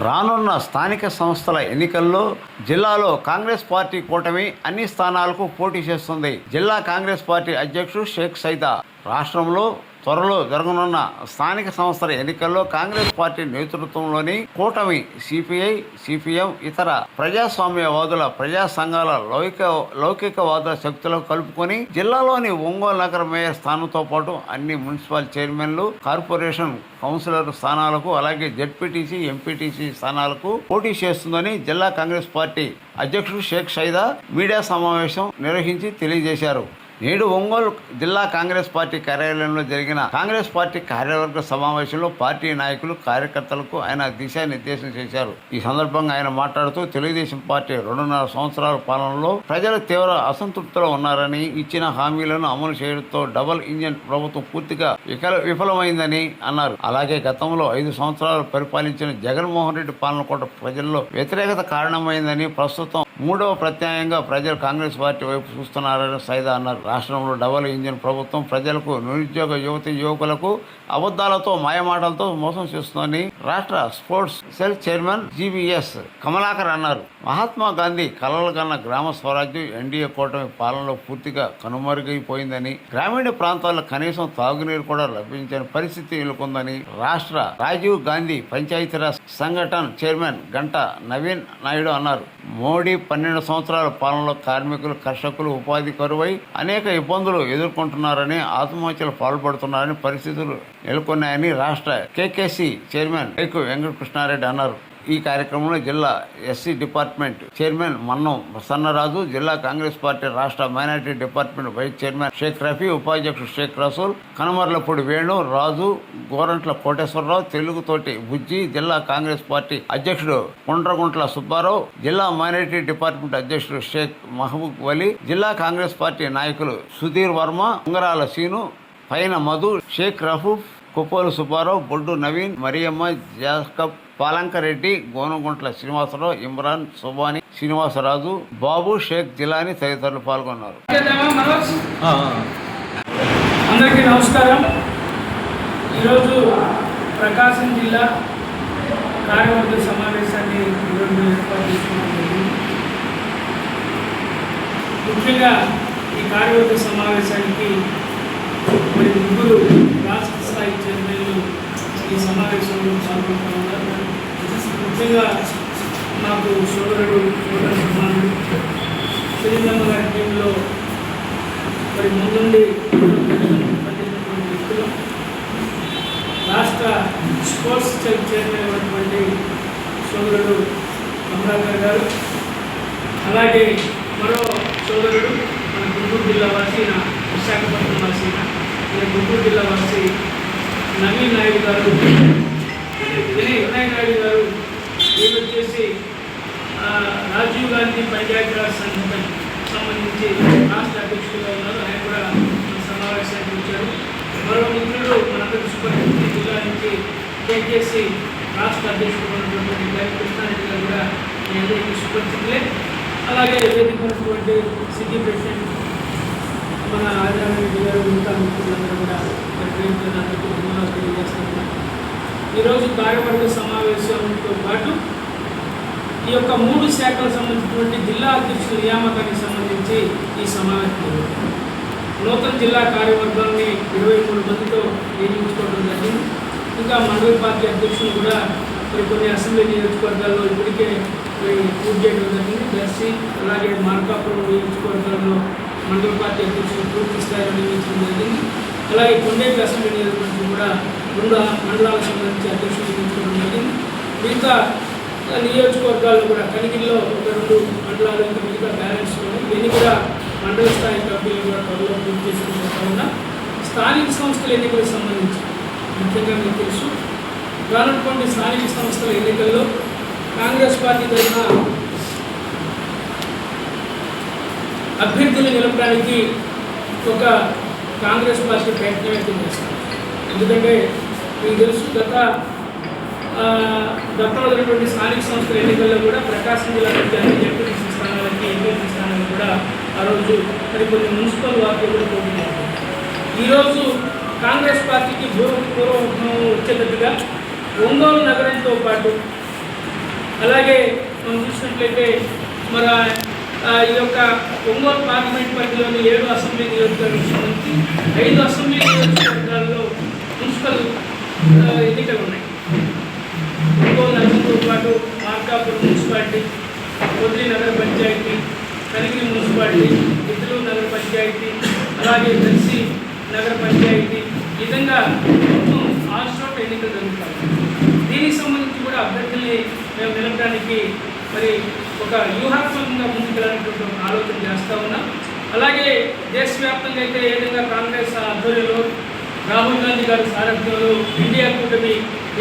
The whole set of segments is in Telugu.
రానున్న స్థానిక సంస్థల ఎన్నికల్లో జిల్లాలో కాంగ్రెస్ పార్టీ కూటమి అన్ని స్థానాలకు పోటీ చేస్తుంది. జిల్లా కాంగ్రెస్ పార్టీ అధ్యక్షుడు షేక్ సైదా రాష్ట్రంలో త్వరలో జరగనున్న స్థానిక సంస్థల ఎన్నికల్లో కాంగ్రెస్ పార్టీ నేతృత్వంలోని కూటమి సిపిఐ, సిపిఎం, ఇతర ప్రజాస్వామ్యవాదుల, ప్రజా సంఘాల, లౌకికవాదుల శక్తులకు కలుపుకొని జిల్లాలోని ఒంగోలు నగర మేయర్ స్థానంతో పాటు అన్ని మున్సిపల్ చైర్మన్లు, కార్పొరేషన్ కౌన్సిలర్ స్థానాలకు, అలాగే జెడ్పీటీసీ, ఎంపీటీసీ స్థానాలకు పోటీ చేస్తుందని జిల్లా కాంగ్రెస్ పార్టీ అధ్యక్షుడు షేక్ సైదా మీడియా సమావేశం నిర్వహించి తెలియజేశారు. నేడు ఒంగోలు జిల్లా కాంగ్రెస్ పార్టీ కార్యాలయంలో జరిగిన కాంగ్రెస్ పార్టీ కార్యవర్గ సమావేశంలో పార్టీ నాయకులు, కార్యకర్తలకు ఆయన దిశానిర్దేశం చేశారు. ఈ సందర్భంగా ఆయన మాట్లాడుతూ తెలుగుదేశం పార్టీ 2.5 సంవత్సరాల పాలనలో ప్రజలు తీవ్ర అసంతృప్తిలో ఉన్నారని, ఇచ్చిన హామీలను అమలు చేయడంతో డబుల్ ఇంజిన్ ప్రభుత్వం పూర్తిగా విఫలమైందని అన్నారు. అలాగే గతంలో 5 సంవత్సరాలు పరిపాలించిన జగన్మోహన్ రెడ్డి పాలన కూడా ప్రజల్లో వ్యతిరేకత కారణమైందని, ప్రస్తుతం 3వ ప్రత్యామ్నాయంగా ప్రజలు కాంగ్రెస్ పార్టీ వైపు చూస్తున్నారని సైదా అన్నారు. రాష్ట్రంలో డబుల్ ఇంజిన్ ప్రభుత్వం ప్రజలకు, నిరుద్యోగ యువకులకు అబద్ధాలతో, మాయమాటలతో మోసం చేస్తుందని రాష్ట్ర sports cell chairman GVS Kamalakar అన్నారు. మహాత్మా గాంధీ కలలు కన్న గ్రామ స్వరాజ్యం ఎన్డీఏ కూటమి పాలనలో పూర్తిగా కనుమరుగైపోయిందని, గ్రామీణ ప్రాంతాల్లో కనీసం తాగునీరు కూడా లభించని పరిస్థితి నెలకొందని రాష్ట్ర రాజీవ్ గాంధీ పంచాయతీరాజ్ సంఘటన చైర్మన్ గంట నవీన్ నాయుడు అన్నారు. మోడీ 12 సంవత్సరాల పాలనలో కార్మికులు, కర్షకులు ఉపాధి కరువై అనేక ఇబ్బందులు ఎదుర్కొంటున్నారని, ఆత్మహత్యలు పాల్పడుతున్నారని పరిస్థితులు నెలకొన్నాయని రాష్ట్ర కేకేసీ చైర్మన్ ఐకు వెంకటకృష్ణారెడ్డి అన్నారు. ఈ కార్యక్రమంలో జిల్లా SC department chairman Mannam Prasannaraju, జిల్లా కాంగ్రెస్ పార్టీ రాష్ట్ర minority department vice chairman Sheikh Rafi, ఉపాధ్యక్షుడు షేక్ రసూల్, కనమర్లపూడి వేణు, రాజు, గోరంట్ల కోటేశ్వరరావు, తెలుగుతోటి బుజ్జి, జిల్లా కాంగ్రెస్ పార్టీ అధ్యక్షుడు కొండ్రగుంట్ల సుబ్బారావు, జిల్లా మైనారిటీ డిపార్ట్మెంట్ అధ్యక్షుడు షేక్ మహబూబ్ వలీ, జిల్లా కాంగ్రెస్ పార్టీ నాయకులు సుధీర్ వర్మ, ఉంగరాల సీను, పైన మధు, షేక్ రఫూఫ్, కుప్పోలు సుబ్బారావు, బొడ్డు నవీన్, మరియమ్మ, జాకబ్, పాలంకరెడ్డి, గోనుగుంట్ల శ్రీనివాసరావు, ఇమ్రాన్, సుబాని, శ్రీనివాసరాజు, బాబు, షేక్ జిలాని తదితరులు పాల్గొన్నారు. అందరికీ నమస్కారం. ఈరోజు ప్రకాశం జిల్లా కార్యవర్గ సమావేశాన్ని ఈరోజు ఏర్పాటు చేసుకున్నాం. ముఖ్యంగా ఈ కార్యవర్గ సమావేశానికి మరి 3 రాష్ట్ర స్థాయి చైర్మన్లు ఈ సమావేశంలో పాల్గొంటున్నారు. ముఖ్యంగా నాకు సోదర సమానుడు శ్రీరమ్మ గారి టీంలో మరి ముందుండి పనిచేసినటువంటి వ్యక్తులు, రాష్ట్ర స్పోర్ట్స్ చైర్మన్ అయినటువంటి సోదరుడు కమలాకర్ గారు, అలాగే మరో సోదరుడు మన గుంటూరు జిల్లా వాసి, విశాఖపట్నం వాసి, గుంటూరు జిల్లా వాసి నవీన్ నాయుడు గారు, వినయ్ నాయుడు గారు, వీళ్ళు వచ్చేసి రాజీవ్ గాంధీ పంచాయతీరాజ్ సంఘటన సంబంధించి రాష్ట్ర అధ్యక్షులుగా ఉన్నారు. ఆయన కూడా సమావేశానికి వచ్చారు. మరో మిత్రుడు మనందరి సుపరిస్థితి జిల్లా నుంచి కేకేసి రాష్ట్ర అధ్యక్షుడు ఉన్నటువంటి కృష్ణారెడ్డి గారు కూడా మీ అందరికీ సుపరిస్థితులే. అలాగే వేదిక ఉన్నటువంటి సిటీ ప్రెసిడెంట్ మన ఆదిరారెడ్డి గారు, మిగతా మిత్రులందరూ కూడా తెలియజేస్తున్నారు. ఈరోజు కార్యవర్గ సమావేశంతో పాటు ఈ యొక్క 3 శాఖలకు సంబంధించినటువంటి జిల్లా అధ్యక్షుల నియామకానికి సంబంధించి ఈ సమావేశం నూతన జిల్లా కార్యవర్గాన్ని 23 మందితో నియమించుకోవడం జరిగింది. ఇంకా మండల పార్టీ అధ్యక్షులు కూడా కొన్ని అసెంబ్లీ నియోజకవర్గాల్లో ఇప్పటికే పూర్తి చేయడం జరిగింది. దర్శి, అలాగే మార్కాపురం నియోజకవర్గాల్లో మండల పార్టీ అధ్యక్షులు పూర్తి స్థాయిలో నియమించడం జరిగింది. అలాగే కొండేపి అసెంబ్లీ నియోజకవర్గం కూడా 2 మండలాలకు సంబంధించి అధ్యక్షులు నియమించుకోవడం జరిగింది. మిగతా నియోజకవర్గాల్లో కూడా కనిగిరిలో 2 మండలాలు, ఇంకా మిగతా బ్యాలెన్స్ ఇవన్నీ కూడా మండల స్థాయి కమిటీలు కూడా త్వరలో పూర్తి చేసుకునే కాకుండా స్థానిక సంస్థల ఎన్నికలకు సంబంధించి ముఖ్యంగా మీకు తెలుసు, రానున్నటువంటి స్థానిక సంస్థల ఎన్నికల్లో కాంగ్రెస్ పార్టీ తరఫున అభ్యర్థులు నిలపడానికి ఒక కాంగ్రెస్ పార్టీ ప్రయత్నం అయితే చేస్తారు. ఎందుకంటే మీకు తెలుసు, గతంలో జరిగినటువంటి స్థానిక సంస్థల ఎన్నికల్లో కూడా ప్రకాశం జిల్లా నుంచి అన్ని జడ్పీటీసీ స్థానాలకి, ఎంపీసీ స్థానాలకు కూడా ఆ రోజు మరి కొన్ని మున్సిపల్ వార్డులు కూడా పోటీ చేశారు. ఈరోజు కాంగ్రెస్ పార్టీకి పూర్వం వచ్చేటట్టుగా ఒంగోలు నగరంతో పాటు అలాగే మనం చూసినట్లయితే మన ఈ యొక్క ఒంగోలు పార్లమెంట్ పరిధిలోని 7 అసెంబ్లీ నియోజకవర్గాలకు సంబంధించి 5 అసెంబ్లీ నియోజకవర్గాల్లో మున్సిపల్ ఎన్నికలు ఉన్నాయి. ఒంగోలు నగరంతో పాటు మార్కాపురం మున్సిపాలిటీ, పొదిలి నగర పంచాయతీ, కనిగిరి మున్సిపాలిటీ, ఇద్దరు నగర పంచాయతీ, అలాగే దర్శి నగర పంచాయతీ, ఈ విధంగా మొత్తం 6 చోట్ల ఎన్నికలు జరుగుతాయి. దీనికి సంబంధించి కూడా అభ్యర్థుల్ని మేము నిలపడానికి మరి ఒక వ్యూహాత్మకంగా ముందుకెళ్ళినటువంటి ఒక ఆలోచన చేస్తూ ఉన్నాం. అలాగే దేశవ్యాప్తంగా అయితే ఏ విధంగా కాంగ్రెస్ ఆధ్వర్యంలో రాహుల్ గాంధీ గారి సారథ్యంలో ఇండియా కూటమి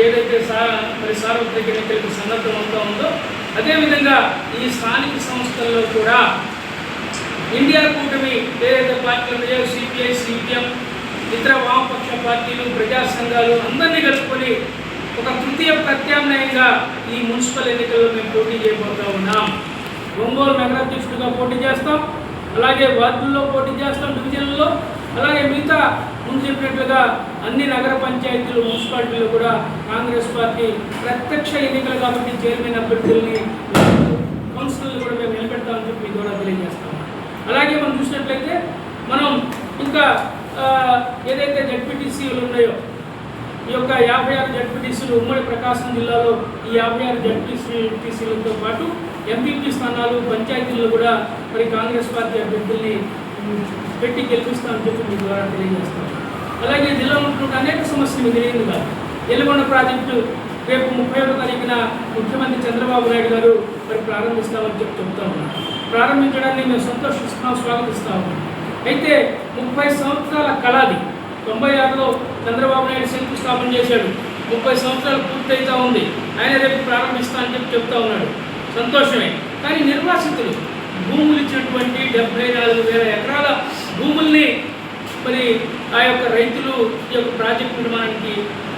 ఏదైతే మరి సార్వత్రిక ఎన్నికలకు సన్నద్ధం అవుతూ ఉందో, అదేవిధంగా ఈ స్థానిక సంస్థల్లో కూడా ఇండియా కూటమి ఏదైతే పార్టీలు ఉన్నాయో సిపిఐ, సిపిఎం, ఇతర వామపక్ష పార్టీలు, ప్రజా సంఘాలు అందరినీ కలుపుకొని ఒక తృతీయ ప్రత్యామ్నాయంగా ఈ మున్సిపల్ ఎన్నికల్లో మేము పోటీ చేయబోతూ ఉన్నాం. ఒంగోలు నగరాధ్యక్షుడిగా పోటీ చేస్తాం, అలాగే వార్డుల్లో పోటీ చేస్తాం, డివిజన్లలో, అలాగే మిగతా ముందు చెప్పినట్లుగా అన్ని నగర పంచాయతీలు, మున్సిపాలిటీలు కూడా కాంగ్రెస్ పార్టీ ప్రత్యక్ష ఎన్నికలు కాబట్టి చైర్మన్ అభ్యర్థుల్ని, కౌన్సిలర్లు కూడా మేము నిలబెడతామని చెప్పి మీ ద్వారా తెలియజేస్తాం. అలాగే మనం చూసినట్లయితే మనం ఇంకా ఏదైతే జడ్పీటీసీలు ఉన్నాయో ఈ యొక్క 56 జడ్పీటీసీలు ఉమ్మడి ప్రకాశం జిల్లాలో ఈ 56 జడ్పీటీసీలతో పాటు ఎంపీపీ స్థానాలు పంచాయతీల్లో కూడా మరి కాంగ్రెస్ పార్టీ అభ్యర్థుల్ని పెట్టి గెలిపిస్తామని చెప్పి మీ ద్వారా తెలియజేస్తాం. అలాగే జిల్లాలో ఉంటున్న అనేక సమస్యలు మిగిలిందిగా ఎల్లుగొండ ప్రాజెక్టు రేపు 31వ తారీఖున ముఖ్యమంత్రి చంద్రబాబు నాయుడు గారు మరి ప్రారంభిస్తామని చెప్పి చెప్తా ఉన్నారు. ప్రారంభించడాన్ని మేము సంతోషిస్తున్నాం, స్వాగతిస్తా ఉన్నాం. అయితే 30 సంవత్సరాల కళది 96లో చంద్రబాబు నాయుడు శంకుస్థాపన చేశాడు. 30 సంవత్సరాలు పూర్తయితా ఉంది. ఆయన రేపు ప్రారంభిస్తా అని చెప్పి చెప్తా ఉన్నాడు. సంతోషమే. కానీ నిర్వాసితులు భూములు ఇచ్చినటువంటి 74,000 ఎకరాల భూముల్ని మరి ఆ యొక్క రైతులు ఈ యొక్క ప్రాజెక్టు నిర్మాణానికి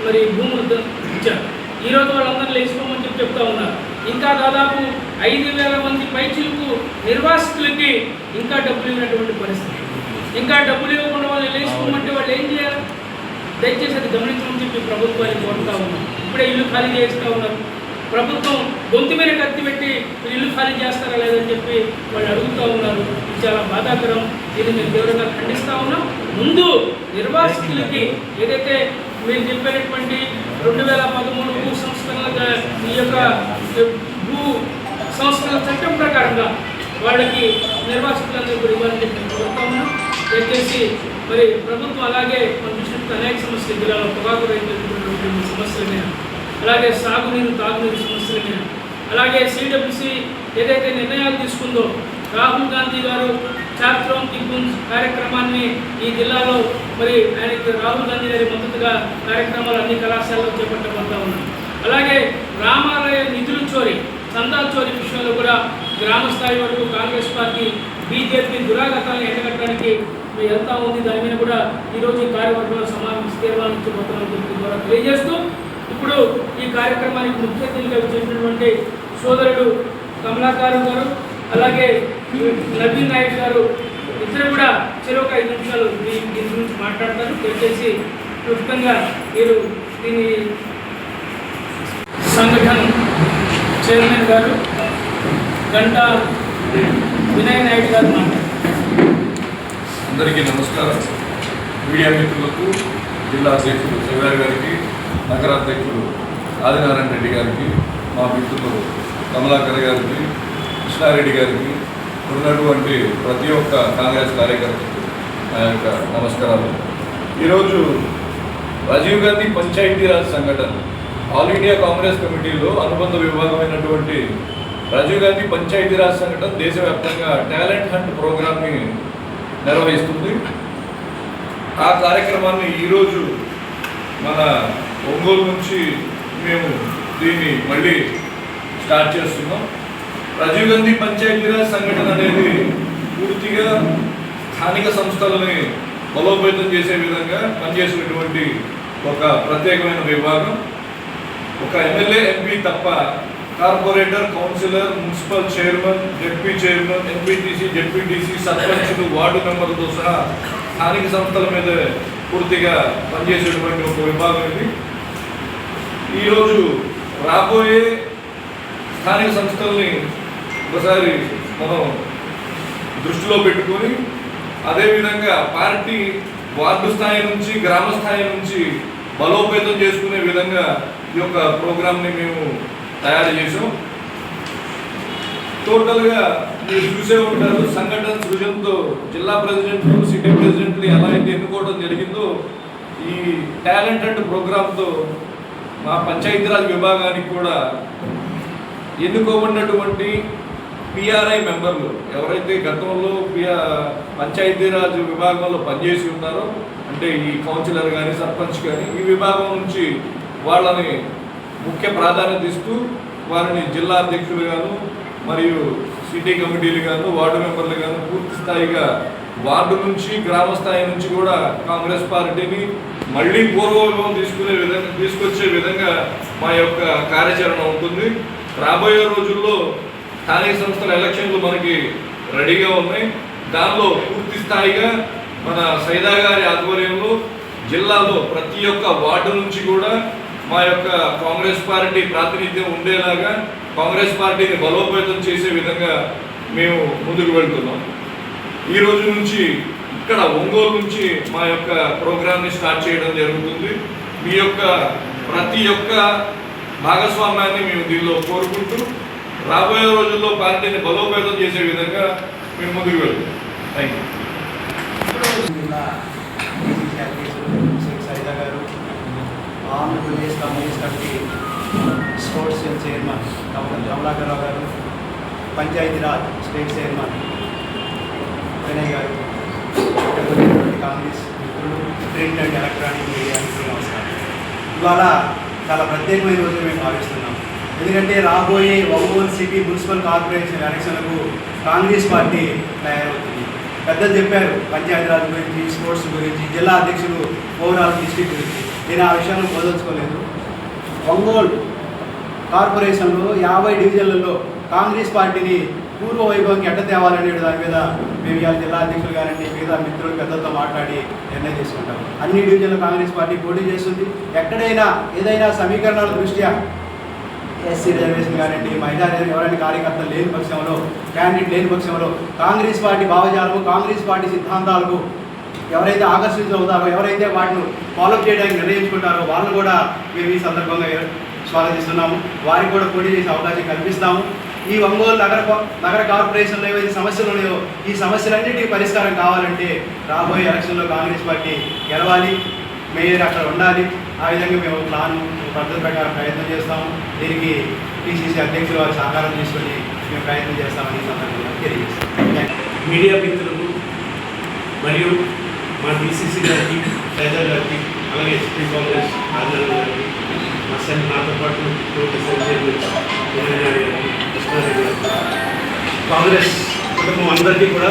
మరి భూములు ఇచ్చారు. ఈరోజు వాళ్ళందరూ లేచిపోమని చెప్పి చెప్తా ఉన్నారు. ఇంకా దాదాపు 5,000 మంది పైచిలకు నిర్వాసితులకి ఇంకా డబ్బులు ఇవ్వనటువంటి పరిస్థితి. ఇంకా డబ్బులు ఇవ్వకుండా వాళ్ళు లేచిపోమంటే వాళ్ళు ఏం చేయాలి? దయచేసి అది గమనించమని చెప్పి ప్రభుత్వాన్ని కోరుతూ ఉన్నాం. ఇప్పుడే ఇల్లు ఖాళీ చేస్తూ ఉన్నారు. ప్రభుత్వం గొంతు మీద కత్తి పెట్టి ఇల్లు ఖాళీ చేస్తారా లేదని చెప్పి వాళ్ళు అడుగుతూ ఉన్నారు. ఇది చాలా బాధాకరం. దీన్ని మేము తీవ్రంగా ఖండిస్తూ ఉన్నాం. ముందు నిర్వాసితులకి ఏదైతే మీరు చెప్పినటువంటి 2013 భూ సంస్కరణల ఈ యొక్క భూ సంస్కరణల చట్టం ప్రకారంగా వాళ్ళకి నిర్వాసితులందరూ కూడా ఇవ్వాలని చెప్పి కోరుతా ఉన్నాం. దయచేసి మరి ప్రభుత్వం అలాగే మనం చూసినట్టు అనేక సమస్యలు జిల్లాలో పొగాకు రైతులు సమస్యల మీద, అలాగే సాగునీరు, తాగునీరు సమస్యల మీద, అలాగే సిడబ్ల్యూసి ఏదైతే నిర్ణయాలు తీసుకుందో రాహుల్ గాంధీ గారు చాత్రోన్ కి గుంజ్ కార్యక్రమాన్ని ఈ జిల్లాలో మరి ఆయనకి రాహుల్ గాంధీ గారి మద్దతుగా కార్యక్రమాలు అన్ని కళాశాలలో చేపట్టబడతా ఉన్నాయి. అలాగే రామాలయ నిధులు చోరీ, చందాల చోరీ విషయంలో కూడా గ్రామ స్థాయి వరకు కాంగ్రెస్ పార్టీ, బీజేపీ దురాగతాలను ఎండగట్టడానికి వెళ్తా ఉంది. దాని మీద కూడా ఈరోజు ఈ కార్యవర్గంలో సమావేశ తీర్మానం ఇచ్చబోతామని చెప్పి ద్వారా తెలియజేస్తూ ఇప్పుడు ఈ కార్యక్రమానికి ముఖ్య అతిథిగా చేసినటువంటి సోదరుడు కమలాకారు గారు, అలాగే నవీన్ నాయక్ గారు ఇద్దరు కూడా చెరొక 5 నిమిషాలు దీని గురించి మాట్లాడతారు. దయచేసి క్లుప్తంగా మీరు దీని సంఘటన చైర్మన్ గారు గంటా వినయ్ నాయుడు గారు మాట్లాడారు. అందరికీ నమస్కారం. మీడియా మిత్రులకు, జిల్లా అధ్యక్షుడు శివరాజ్ గారికి, నగరాధ్యక్షుడు ఆదినారాయణ రెడ్డి గారికి, మా మిత్రులు కమలాకర్ గారికి, కృష్ణారెడ్డి గారికి, ఉన్నటువంటి ప్రతి ఒక్క కాంగ్రెస్ కార్యకర్తకు నా యొక్క నమస్కారాలు. ఈరోజు రాజీవ్ గాంధీ పంచాయతీరాజ్ సంఘటన ఆల్ ఇండియా కాంగ్రెస్ కమిటీలో అనుబంధ విభాగమైనటువంటి రాజీవ్ గాంధీ పంచాయతీరాజ్ సంఘటన దేశవ్యాప్తంగా టాలెంట్ హంట్ ప్రోగ్రామ్ని నిర్వహిస్తుంది. ఆ కార్యక్రమాన్ని ఈరోజు మన ఒంగోలు నుంచి మేము దీన్ని మళ్ళీ స్టార్ట్ చేస్తున్నాం. రాజీవ్ గాంధీ పంచాయతీరాజ్ సంఘటన అనేది పూర్తిగా స్థానిక సంస్థలని బలోపేతం చేసే విధంగా పనిచేసినటువంటి ఒక ప్రత్యేకమైన విభాగం. ఒక ఎమ్మెల్యే, ఎంపీ తప్ప corporator, councillor, municipal chairman, ZP chairman, MPTC, ZPTC, సర్పంచులు, వార్డు మెంబర్లతో సహా స్థానిక సంస్థల మీద పూర్తిగా పనిచేసేటువంటి ఒక విభాగం ఇది. ఈరోజు రాబోయే స్థానిక సంస్థల్ని ఒకసారి మనం దృష్టిలో పెట్టుకొని అదేవిధంగా పార్టీ వార్డు స్థాయి నుంచి గ్రామ స్థాయి నుంచి బలోపేతం చేసుకునే విధంగా ఈ యొక్క ప్రోగ్రామ్ని మేము తయారు చేసాం. టోటల్గా మీరు చూసే ఉంటారు, సంఘటన సృజనతో జిల్లా ప్రెసిడెంట్లు సిటీ ప్రెసిడెంట్లు ఎలా అయితే ఎన్నుకోవడం జరిగిందో ఈ టాలెంట్ అండ్ ప్రోగ్రాంతో మా పంచాయతీరాజ్ విభాగానికి కూడా ఎన్నుకోబడినటువంటి పిఆర్ఐ మెంబర్లు ఎవరైతే గతంలో పంచాయతీరాజ్ విభాగంలో పనిచేసి ఉన్నారో, అంటే ఈ కౌన్సిలర్ కానీ సర్పంచ్ కానీ ఈ విభాగం నుంచి వాళ్ళని ముఖ్య ప్రాధాన్యత ఇస్తూ వారిని జిల్లా అధ్యక్షులు గాను మరియు సిటీ కమిటీలు గాను వార్డు మెంబర్లు గాను పూర్తి స్థాయిగా వార్డు నుంచి గ్రామ స్థాయి నుంచి కూడా కాంగ్రెస్ పార్టీని మళ్ళీ పూర్వవైభవం తీసుకొచ్చే విధంగా మా యొక్క కార్యాచరణ ఉంటుంది. రాబోయే రోజుల్లో స్థానిక సంస్థల ఎలక్షన్లు మనకి రెడీగా ఉన్నాయి. దానిలో పూర్తి స్థాయిగా మన సైదా గారి ఆధ్వర్యంలో జిల్లాలో ప్రతి ఒక్క వార్డు నుంచి కూడా మా యొక్క కాంగ్రెస్ పార్టీ ప్రాతినిధ్యం ఉండేలాగా కాంగ్రెస్ పార్టీని బలోపేతం చేసే విధంగా మేము ముందుకు వెళ్తున్నాం. ఈ రోజు నుంచి ఇక్కడ ఒంగోలు నుంచి మా యొక్క ప్రోగ్రామ్ని స్టార్ట్ చేయడం జరుగుతుంది. మీ యొక్క ప్రతి ఒక్క భాగస్వామ్యాన్ని మేము దీనిలో కోరుకుంటూ రాబోయే రోజుల్లో పార్టీని బలోపేతం చేసే విధంగా మేము ముందుకు వెళ్తాం. Thank you. Andhra Pradesh communist party sports cell chairman Kamalakar Rao గారు, పంచాయతీరాజ్ స్టేట్ చైర్మన్ వినయ్ గారు, కాంగ్రెస్ మిత్రులు, ప్రింట్ అండ్ ఎలక్ట్రానిక్ మీడియా మిత్రులు నమస్కారం. ఇవాళ చాలా ప్రత్యేకమైన రోజు మేము భావిస్తున్నాం. ఎందుకంటే రాబోయే ఒంగోలు సిటీ మున్సిపల్ కార్పొరేషన్ ఎలక్షన్లకు కాంగ్రెస్ పార్టీ తయారవుతుంది. పెద్దలు చెప్పారు పంచాయతీరాజ్ గురించి, స్పోర్ట్స్ గురించి, జిల్లా అధ్యక్షులు ఓవరాల్ డిస్ట్రిక్ట్ గురించి. నేను ఆ విషయాన్ని బోధించుకోలేదు. ఒంగోలు కార్పొరేషన్లో 50 డివిజన్లలో కాంగ్రెస్ పార్టీని పూర్వ వైభవంకి ఎట్ట తేవాలనే దాని మీద మేము ఇవాళ జిల్లా అధ్యక్షులు గారండి మిగతా మిత్రులు పెద్దలతో మాట్లాడి నిర్ణయం తీసుకుంటాం. అన్ని డివిజన్లో కాంగ్రెస్ పార్టీ పోటీ చేస్తుంది. ఎక్కడైనా ఏదైనా సమీకరణాల దృష్ట్యా ఎస్సీ రిజర్వేషన్ కానివ్వండి, మహిళా ఎవరైనా కార్యకర్తలు లేని పక్షంలో, క్యాండిడేట్ లేని పక్షంలో కాంగ్రెస్ పార్టీ భావజాలము, కాంగ్రెస్ పార్టీ సిద్ధాంతాలకు ఎవరైతే ఆకర్షితులవుతారో, ఎవరైతే వాటిని ఫాలో చేయడానికి నిర్ణయించుకుంటారో వాళ్ళు కూడా మేము ఈ సందర్భంగా స్వాగతిస్తున్నాము. వారికి కూడా పోటీ చేసే అవకాశం కల్పిస్తాము. ఈ ఒంగోలు నగర కార్పొరేషన్లో ఏవైతే సమస్యలు ఉన్నాయో ఈ సమస్యలన్నిటికీ పరిష్కారం కావాలంటే రాబోయే ఎలక్షన్లో కాంగ్రెస్ పార్టీ గెలవాలి, మేయర్ అక్కడ ఉండాలి. ఆ విధంగా మేము ప్లాను పద్ధతి ప్రకారం ప్రయత్నం చేస్తాము. దీనికి పిసిసి అధ్యక్షులు వారి సహకారం తీసుకొని మేము ప్రయత్నం చేస్తామని ఈ సందర్భంగా తెలియజేస్తాం. మీడియా మిత్రులకు మరియు మా డిసిసి గారికి, సైదా గారికి, అలాగే ఎస్పీ కాంగ్రెస్ ఆదినారాయణ గారికి, మా నాతో పాటు కృష్ణారెడ్డి గారికి, కాంగ్రెస్ కుటుంబం అందరికీ కూడా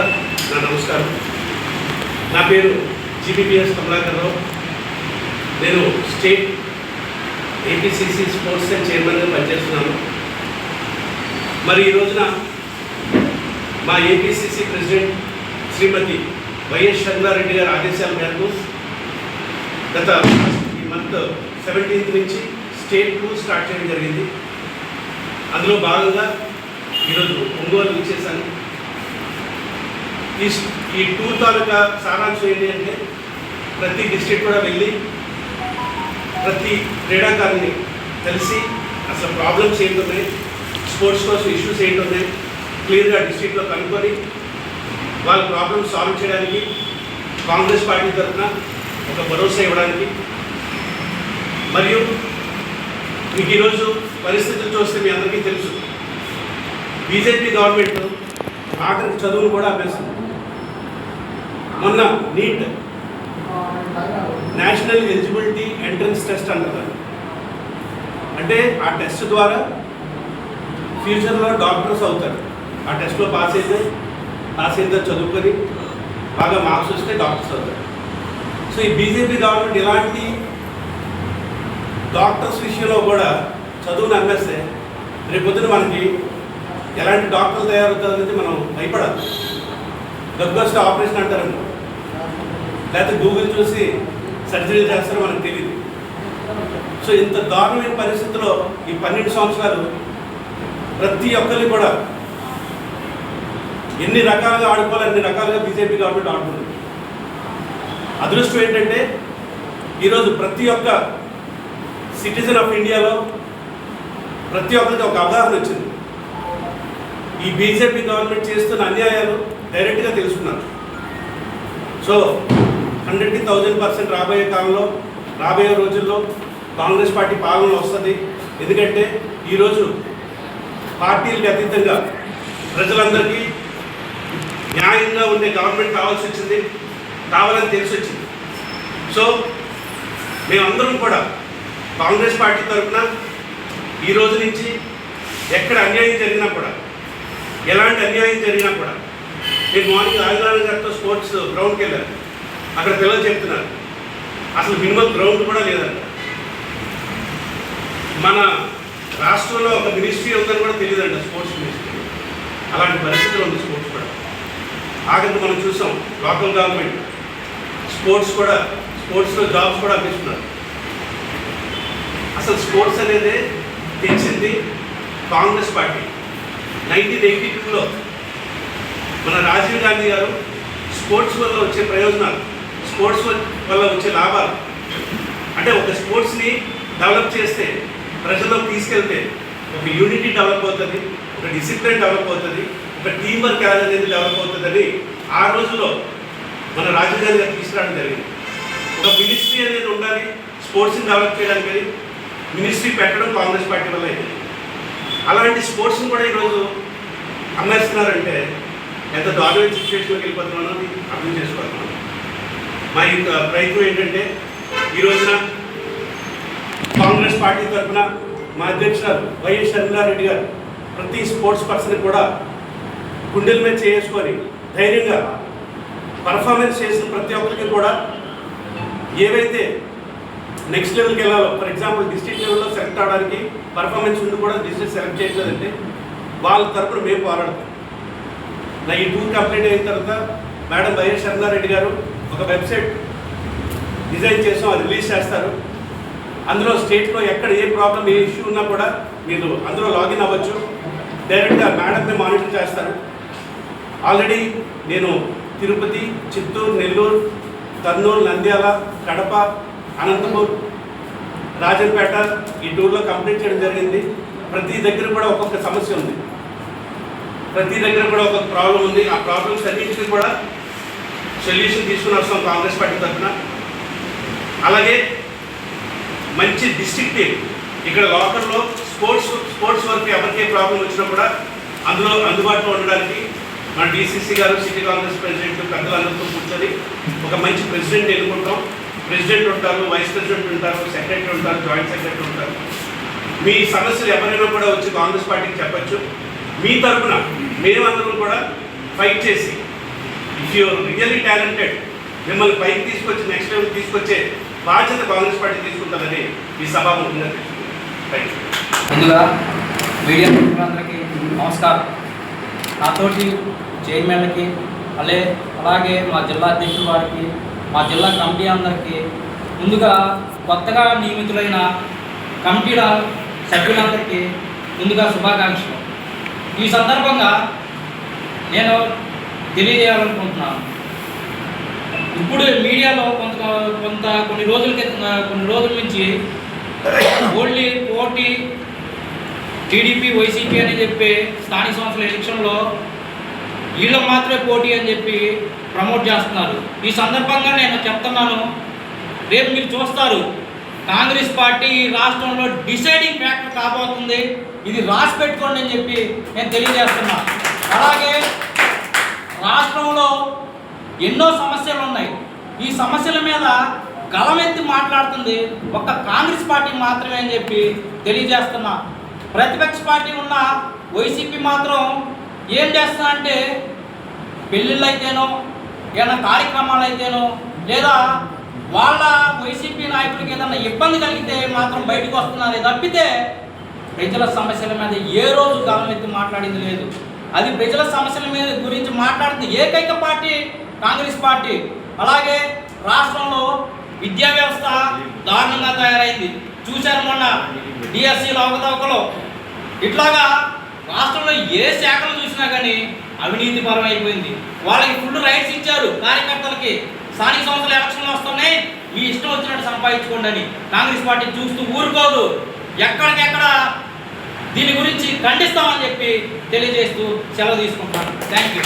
నా నమస్కారం. నా పేరు జీబీపీఎస్ కమలాకర్రావు. నేను స్టేట్ ఏపీసీసీ స్పోర్ట్స్ సెల్ చైర్మన్గా పనిచేస్తున్నాను. మరి ఈ రోజున మా ఏపీసీసీ ప్రెసిడెంట్ శ్రీమతి వైఎస్ షర్మిలారెడ్డి గారి ఆదేశాల మేరకు గత ఈ మంత్ 17th నుంచి స్టేట్ టూర్ స్టార్ట్ చేయడం జరిగింది. అందులో భాగంగా ఈరోజు ఒంగోలు ఇచ్చేసాను. ఈ టూర్ తాలూకా సారాంశం ఏంటి అంటే ప్రతి డిస్ట్రిక్ట్ కూడా వెళ్ళి ప్రతి క్రీడాకారుని కలిసి అసలు ప్రాబ్లమ్స్ ఏంటున్నాయి, స్పోర్ట్స్ కోసం ఇష్యూస్ ఏంటున్నాయి క్లియర్గా డిస్ట్రిక్ట్లో కనుక్కొని వాళ్ళ ప్రాబ్లమ్స్ సాల్వ్ చేయడానికి కాంగ్రెస్ పార్టీ తరఫున ఒక భరోసా ఇవ్వడానికి, మరియు మీకు ఈరోజు పరిస్థితులు చూస్తే మీ అందరికీ తెలుసు బీజేపీ గవర్నమెంట్ ఆఖరికి చదువును కూడా ఆపేస్తుంది. మొన్న neat national eligibility entrance test అంటారు. అంటే ఆ టెస్ట్ ద్వారా ఫ్యూచర్లో డాక్టర్స్ అవుతారు. ఆ టెస్ట్లో పాస్ అయితే చదువుకొని బాగా మార్క్స్ వస్తే డాక్టర్స్ అవుతారు. సో ఈ బీజేపీ గవర్నమెంట్ ఇలాంటి డాక్టర్స్ విషయంలో కూడా చదువుని అమ్మేస్తే రేపొద్దున మనకి ఎలాంటి డాక్టర్లు తయారవుతారనేది మనం భయపడాలి. దగ్గొస్తే ఆపరేషన్ అంటారండి, లేకపోతే గూగుల్ చూసి సర్జరీ చేస్తారో మనకు తెలియదు. సో ఇంత దారుణమైన పరిస్థితిలో ఈ 12 సంవత్సరాలు ప్రతి ఒక్కరిని కూడా ఎన్ని రకాలుగా ఆడుకోవాలి అన్ని రకాలుగా బీజేపీ గవర్నమెంట్ ఆడుతుంది. అదృష్టం ఏంటంటే ఈరోజు ప్రతి ఒక్క సిటిజన్ ఆఫ్ ఇండియాలో ప్రతి ఒక్కరికి ఒక అవగాహన వచ్చింది. ఈ బీజేపీ గవర్నమెంట్ చేస్తున్న అన్యాయాలు డైరెక్ట్గా తెలుసుకున్నారు. సో 100కి 1000% రాబోయే కాలంలో రాబోయే రోజుల్లో కాంగ్రెస్ పార్టీ పాలన వస్తుంది. ఎందుకంటే ఈరోజు పార్టీలకు అతీతంగా ప్రజలందరికీ న్యాయంగా ఉండే గవర్నమెంట్ కావాల్సి వచ్చింది, కావాలని తెలిసి వచ్చింది. సో మేమందరం కూడా కాంగ్రెస్ పార్టీ తరఫున ఈ రోజు నుంచి ఎక్కడ అన్యాయం జరిగినా కూడా, ఎలాంటి అన్యాయం జరిగినా కూడా, నేను మార్నింగ్ ఆదినారాయణ గారితో స్పోర్ట్స్ గ్రౌండ్కి వెళ్ళాను. అక్కడ పిల్లలు చెప్తున్నారు అసలు మినిమం గ్రౌండ్ కూడా లేదంట. మన రాష్ట్రంలో ఒక మినిస్ట్రీ ఉందని కూడా తెలియదంట, స్పోర్ట్స్ మినిస్ట్రీ. అలాంటి పరిస్థితులు ఉంది స్పోర్ట్స్ కూడా. ఆఖరికి మనం చూసాం లోకల్ గవర్నమెంట్ స్పోర్ట్స్లో జాబ్స్ కూడా అందిస్తున్నారు. అసలు స్పోర్ట్స్ అనేది తెచ్చింది కాంగ్రెస్ పార్టీ. 1982లో మన రాజీవ్ గాంధీ గారు స్పోర్ట్స్ వల్ల వచ్చే ప్రయోజనాలు, స్పోర్ట్స్ వల్ల వచ్చే లాభాలు, అంటే ఒక స్పోర్ట్స్ని డెవలప్ చేస్తే, ప్రజల్లోకి తీసుకెళ్తే ఒక యూనిటీ డెవలప్ అవుతుంది, ఒక డిసిప్లిన్ డెవలప్ అవుతుంది, ఒక టీం వర్క్ అనేది డెవలప్ అవుతుందని ఆ రోజులో మన రాజీవ్ గాంధీ గారు తీసుకురావడం జరిగింది. ఒక మినిస్ట్రీ అనేది ఉండాలి స్పోర్ట్స్ని డెవలప్ చేయడానికి, మినిస్ట్రీ పెట్టడం కాంగ్రెస్ పార్టీ వల్ల అయింది. అలాంటి స్పోర్ట్స్ని కూడా ఈరోజు అమ్మేస్తున్నారంటే ఎంత దారుణమైన సిచ్యువేషన్లోకి వెళ్ళిపోతున్నామో అది అర్థం చేసుకోవాలి. మా యొక్క ప్రయత్నం ఏంటంటే ఈ రోజున కాంగ్రెస్ పార్టీ తరఫున మా అధ్యక్షురాలు వైఎస్ షర్మిలారెడ్డి గారు ప్రతి స్పోర్ట్స్ పర్సన్ కూడా గుండెల మీద చేసుకొని ధైర్యంగా పర్ఫార్మెన్స్ చేసిన ప్రతి ఒక్కరికి కూడా ఏవైతే నెక్స్ట్ లెవెల్కి వెళ్ళాలో, ఫర్ ఎగ్జాంపుల్ డిస్ట్రిక్ట్ లెవెల్లో సెలెక్ట్ అవడానికి పర్ఫార్మెన్స్ ఉండి కూడా డిస్ట్రిక్ట్ సెలెక్ట్ చేయట్లేదంటే వాళ్ళ తరఫున మేము పోరాడతాం. నా ఈ టూర్ కంప్లీట్ అయిన తర్వాత మేడం వైఎస్ షర్మిలారెడ్డి గారు ఒక వెబ్సైట్ డిజైన్ చేసాం, అది రిలీజ్ చేస్తారు. అందులో స్టేట్లో ఎక్కడ ఏ ప్రాబ్లం, ఏ ఇష్యూ ఉన్నా కూడా మీరు అందులో లాగిన్ అవ్వచ్చు. డైరెక్ట్గా మేడంని మానిటర్ చేస్తారు. ఆల్రెడీ నేను తిరుపతి, చిత్తూరు, నెల్లూరు, కర్నూలు, నంద్యాల, కడప, అనంతపూర్, రాజంపేట ఈ టూర్లో కంప్లీట్ చేయడం జరిగింది. ప్రతి దగ్గర కూడా ఒక్కొక్క సమస్య ఉంది, ప్రతి దగ్గర కూడా ఒక్కొక్క ప్రాబ్లం ఉంది. ఆ ప్రాబ్లమ్స్ అన్నింటికి కూడా సొల్యూషన్ తీసుకుని వస్తాం కాంగ్రెస్ పార్టీ తరఫున. అలాగే మంచి డిస్ట్రిక్ట్ టీమ్ ఇక్కడ లోకల్లో స్పోర్ట్స్ వర్క్ ఎవరికే ప్రాబ్లం వచ్చినా కూడా అందులో అందుబాటులో ఉండడానికి మన డీసీసీ గారు, సిటీ కాంగ్రెస్ ప్రెసిడెంట్ పెద్దలందరితో కూర్చొని ఒక మంచి ప్రెసిడెంట్ ఎన్నుకుంటాం. ప్రెసిడెంట్ ఉంటారు, వైస్ ప్రెసిడెంట్ ఉంటారు, సెక్రటరీ ఉంటారు, జాయింట్ సెక్రటరీ ఉంటారు. మీ సమస్యలు ఎవరైనా కూడా వచ్చి కాంగ్రెస్ పార్టీకి చెప్పచ్చు. మీ తరఫున మేమందరం కూడా ఫైట్ చేసి, ఇఫ్ యూ రియల్లీ టాలెంటెడ్, మిమ్మల్ని పైకి తీసుకొచ్చి నెక్స్ట్ లెవెల్ తీసుకొచ్చే బాధ్యత కాంగ్రెస్ పార్టీ తీసుకుంటుందని ఈ సభాముఖంగా తెలుసుకుంటాం. Thank you. ముందుగా మీడియా మిత్రులందరికీ నమస్కారం. నాతోటి చైర్మన్లకి అలాగే మా జిల్లా అధ్యక్షుల వారికి, మా జిల్లా కమిటీ అందరికీ ముందుగా కొత్తగా నియమితులైన కమిటీల సభ్యులందరికీ ముందుగా శుభాకాంక్షలు. ఈ సందర్భంగా నేను తెలియజేయాలనుకుంటున్నాను. ఇప్పుడు మీడియాలో కొన్ని రోజుల నుంచి ఓన్లీ పోటీ టీడీపీ, వైసీపీ అని చెప్పి స్థానిక సంస్థల ఎలక్షన్లో వీళ్ళకి మాత్రమే పోటీ అని చెప్పి ప్రమోట్ చేస్తున్నారు. ఈ సందర్భంగా నేను చెప్తున్నాను, రేపు మీరు చూస్తారు కాంగ్రెస్ పార్టీ రాష్ట్రంలో డిసైడింగ్ ఫ్యాక్టర్ కాబోతుంది. ఇది రాసి పెట్టుకోండి అని చెప్పి నేను తెలియజేస్తున్నా. అలాగే రాష్ట్రంలో ఎన్నో సమస్యలు ఉన్నాయి. ఈ సమస్యల మీద గలమెత్తి మాట్లాడుతుంది ఒక్క కాంగ్రెస్ పార్టీ మాత్రమే అని చెప్పి తెలియజేస్తున్నా. ప్రతిపక్ష పార్టీ ఉన్న వైసీపీ మాత్రం ఏం చేస్తున్నా అంటే పెళ్ళిళ్ళు అయితేనో, ఏదైనా కార్యక్రమాలు అయితేనో, లేదా వాళ్ళ వైసీపీ నాయకుడికి ఏదైనా ఇబ్బంది కలిగితే మాత్రం బయటకు వస్తున్నారు తప్పితే ప్రజల సమస్యల మీద ఏ రోజు గలమెత్తి మాట్లాడింది లేదు. అది ప్రజల సమస్యల మీద గురించి మాట్లాడుతుంది ఏకైక పార్టీ కాంగ్రెస్ పార్టీ. అలాగే రాష్ట్రంలో విద్యా వ్యవస్థ దారుణంగా తయారైంది. చూశారు మొన్న డిఎస్సీలో అవకతవకలు. ఇట్లాగా రాష్ట్రంలో ఏ శాఖలు చూసినా కానీ అవినీతిపరం అయిపోయింది. వాళ్ళకి ఫుల్ రైట్స్ ఇచ్చారు కార్యకర్తలకి. స్థానిక సంస్థల ఎలక్షన్లు వస్తున్నాయి, మీ ఇష్టం వచ్చినట్టు సంపాదించుకోండి అని కాంగ్రెస్ పార్టీ చూస్తూ ఊరుకోదు. ఎక్కడికెక్కడ దీని గురించి ఖండిస్తామని చెప్పి తెలియజేస్తూ సెలవు తీసుకుంటున్నాను. Thank you.